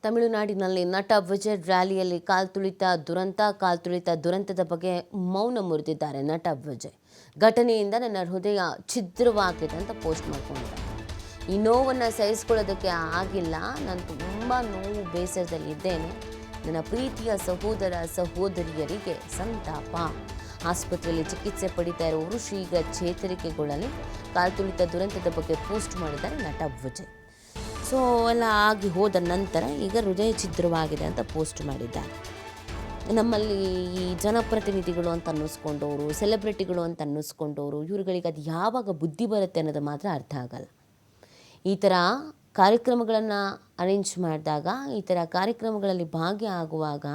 ತಮಿಳುನಾಡಿನಲ್ಲಿ ನಟ ವಿಜಯ್ ರ್ಯಾಲಿಯಲ್ಲಿ ಕಾಲ್ತುಳಿತ ದುರಂತದ ಬಗ್ಗೆ ಮೌನ ಮುರಿದಿದ್ದಾರೆ ನಟ ವಿಜಯ್. ಘಟನೆಯಿಂದ ನನ್ನ ಹೃದಯ ಛಿದ್ರವಾಗಿದೆ ಅಂತ ಪೋಸ್ಟ್ ಮಾಡ್ಕೊಂಡಿದ್ದಾರೆ. ಈ ನೋವನ್ನು ಸಹಿಸಿಕೊಳ್ಳೋದಕ್ಕೆ ಆಗಿಲ್ಲ, ನಾನು ತುಂಬ ನೋವು ಬೇಸರದಲ್ಲಿದ್ದೇನೆ. ನನ್ನ ಪ್ರೀತಿಯ ಸಹೋದರ ಸಹೋದರಿಯರಿಗೆ ಸಂತಾಪ. ಆಸ್ಪತ್ರೆಯಲ್ಲಿ ಚಿಕಿತ್ಸೆ ಪಡಿತಾ ಇರುವವರು ಶೀಘ್ರ ಚೇತರಿಕೆಗೊಳ್ಳಲಿ. ಕಾಲ್ತುಳಿತ ದುರಂತದ ಬಗ್ಗೆ ಪೋಸ್ಟ್ ಮಾಡಿದ್ದಾರೆ ನಟ ವಿಜಯ್. ಸೊ ಎಲ್ಲ ಆಗಿ ಹೋದ ನಂತರ ಈಗ ಹೃದಯ ಛಿದ್ರವಾಗಿದೆ ಅಂತ ಪೋಸ್ಟ್ ಮಾಡಿದ್ದಾರೆ. ನಮ್ಮಲ್ಲಿ ಈ ಜನಪ್ರತಿನಿಧಿಗಳು ಅಂತ ಅನ್ನಿಸ್ಕೊಂಡವರು, ಸೆಲೆಬ್ರಿಟಿಗಳು ಅಂತ ಅನ್ನಿಸ್ಕೊಂಡವರು, ಇವ್ರುಗಳಿಗೆ ಅದು ಯಾವಾಗ ಬುದ್ಧಿ ಬರುತ್ತೆ ಅನ್ನೋದು ಮಾತ್ರ ಅರ್ಥ ಆಗಲ್ಲ. ಈ ಥರ ಕಾರ್ಯಕ್ರಮಗಳನ್ನು ಅರೇಂಜ್ ಮಾಡಿದಾಗ, ಈ ಥರ ಕಾರ್ಯಕ್ರಮಗಳಲ್ಲಿ ಭಾಗಿಯಾಗುವಾಗ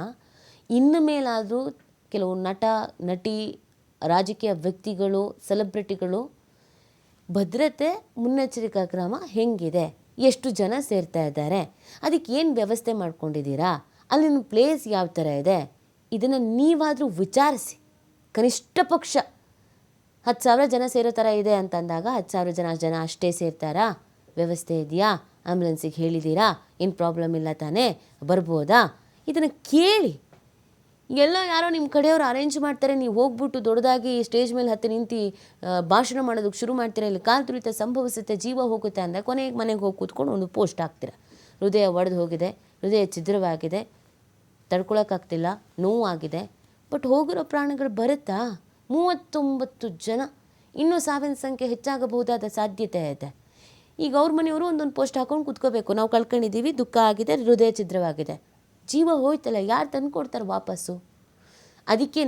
ಇನ್ನು ಮೇಲಾದರೂ ಕೆಲವು ನಟ ನಟಿ, ರಾಜಕೀಯ ವ್ಯಕ್ತಿಗಳು, ಸೆಲೆಬ್ರಿಟಿಗಳು ಭದ್ರತೆ ಮುನ್ನೆಚ್ಚರಿಕಾ ಕ್ರಮ ಹೆಂಗಿದೆ, ಎಷ್ಟು ಜನ ಸೇರ್ತಾ ಇದ್ದಾರೆ, ಅದಕ್ಕೆ ಏನು ವ್ಯವಸ್ಥೆ ಮಾಡ್ಕೊಂಡಿದ್ದೀರಾ, ಅಲ್ಲಿನ ಪ್ಲೇಸ್ ಯಾವ ಥರ ಇದೆ, ಇದನ್ನು ನೀವಾದರೂ ವಿಚಾರಿಸಿ. ಕನಿಷ್ಠ ಪಕ್ಷ 10,000 ಜನ ಸೇರೋ ಥರ ಇದೆ ಅಂತಂದಾಗ 10,000 ಜನ ಅಷ್ಟೇ ಸೇರ್ತಾರಾ? ವ್ಯವಸ್ಥೆ ಇದೆಯಾ? ಆ್ಯಂಬುಲೆನ್ಸಿಗೆ ಹೇಳಿದ್ದೀರಾ? ಏನು ಪ್ರಾಬ್ಲಮ್ ಇಲ್ಲ ತಾನೇ? ಬರ್ಬೋದಾ? ಇದನ್ನು ಕೇಳಿ. ಎಲ್ಲ ಯಾರೋ ನಿಮ್ಮ ಕಡೆಯವರು ಅರೇಂಜ್ ಮಾಡ್ತಾರೆ, ನೀವು ಹೋಗ್ಬಿಟ್ಟು ದೊಡ್ಡದಾಗಿ ಸ್ಟೇಜ್ ಮೇಲೆ ಹತ್ತಿ ನಿಂತು ಭಾಷಣ ಮಾಡೋದಕ್ಕೆ ಶುರು ಮಾಡ್ತೀರಾ, ಇಲ್ಲಿ ಕಾಲ್ತುಳಿತ ಸಂಭವಿಸುತ್ತೆ, ಜೀವ ಹೋಗುತ್ತೆ ಅಂದಾಗ ಕೊನೆಗೆ ಮನೆಗೆ ಹೋಗಿ ಕೂತ್ಕೊಂಡು ಒಂದು ಪೋಸ್ಟ್ ಹಾಕ್ತೀರ. ಹೃದಯ ಒಡೆದು ಹೋಗಿದೆ, ಹೃದಯ ಛಿದ್ರವಾಗಿದೆ, ತಡ್ಕೊಳಕ್ಕಾಗ್ತಿಲ್ಲ, ನೋವಾಗಿದೆ. ಬಟ್ ಹೋಗಿರೋ ಪ್ರಾಣಿಗಳು ಬರುತ್ತಾ? 39 ಜನ, ಇನ್ನೂ ಸಾವಿನ ಸಂಖ್ಯೆ ಹೆಚ್ಚಾಗಬಹುದಾದ ಸಾಧ್ಯತೆ ಇದೆ. ಈಗ ಅವ್ರ ಮನೆಯವರು ಒಂದೊಂದು ಪೋಸ್ಟ್ ಹಾಕೊಂಡು ಕೂತ್ಕೋಬೇಕು, ನಾವು ಕಳ್ಕೊಂಡಿದ್ದೀವಿ, ದುಃಖ ಆಗಿದೆ, ಹೃದಯ ಛಿದ್ರವಾಗಿದೆ. ಜೀವ ಹೋಯ್ತಲ್ಲ, ಯಾರು ತಂದು ಕೊಡ್ತಾರೆ ವಾಪಸ್ಸು? ಅದಕ್ಕೇ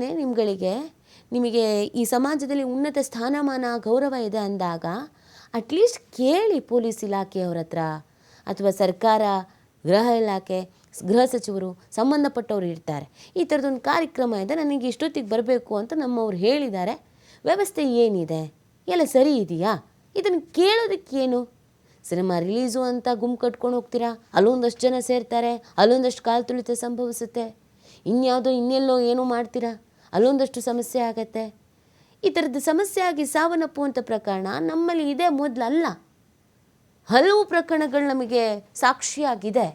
ನಿಮಗೆ ಈ ಸಮಾಜದಲ್ಲಿ ಉನ್ನತ ಸ್ಥಾನಮಾನ, ಗೌರವ ಇದೆ ಅಂದಾಗ ಅಟ್ಲೀಸ್ಟ್ ಕೇಳಿ ಪೊಲೀಸ್ ಇಲಾಖೆಯವ್ರ ಹತ್ರ, ಅಥವಾ ಸರ್ಕಾರ, ಗೃಹ ಇಲಾಖೆ, ಗೃಹ ಸಚಿವರು, ಸಂಬಂಧಪಟ್ಟವ್ರು ಇರ್ತಾರೆ. ಈ ಥರದೊಂದು ಕಾರ್ಯಕ್ರಮ ಇದೆ, ನನಗೆ ಇಷ್ಟೊತ್ತಿಗೆ ಬರಬೇಕು ಅಂತ ನಮ್ಮವ್ರು ಹೇಳಿದ್ದಾರೆ, ವ್ಯವಸ್ಥೆ ಏನಿದೆ, ಎಲ್ಲ ಸರಿ ಇದೆಯಾ? ಇದನ್ನು ಕೇಳೋದಕ್ಕೇನು? ಸಿನಿಮಾ ರಿಲೀಸು ಅಂತ ಗುಂಪು ಕಟ್ಕೊಂಡು ಹೋಗ್ತೀರಾ, ಅಲ್ಲೊಂದಷ್ಟು ಜನ ಸೇರ್ತಾರೆ, ಅಲ್ಲೊಂದಷ್ಟು ಕಾಲ್ತುಳಿತ ಸಂಭವಿಸುತ್ತೆ, ಇನ್ನೆಲ್ಲೋ ಏನೋ ಮಾಡ್ತೀರಾ, ಅಲ್ಲೊಂದಷ್ಟು ಸಮಸ್ಯೆ ಆಗತ್ತೆ. ಈ ಥರದ್ದು ಸಮಸ್ಯೆ ಆಗಿ ಸಾವನ್ನಪ್ಪುವಂಥ ಪ್ರಕರಣ ನಮ್ಮಲ್ಲಿ ಇದೇ ಮೊದಲಲ್ಲ, ಹಲವು ಪ್ರಕರಣಗಳು ನಮಗೆ ಸಾಕ್ಷಿಯಾಗಿದೆ.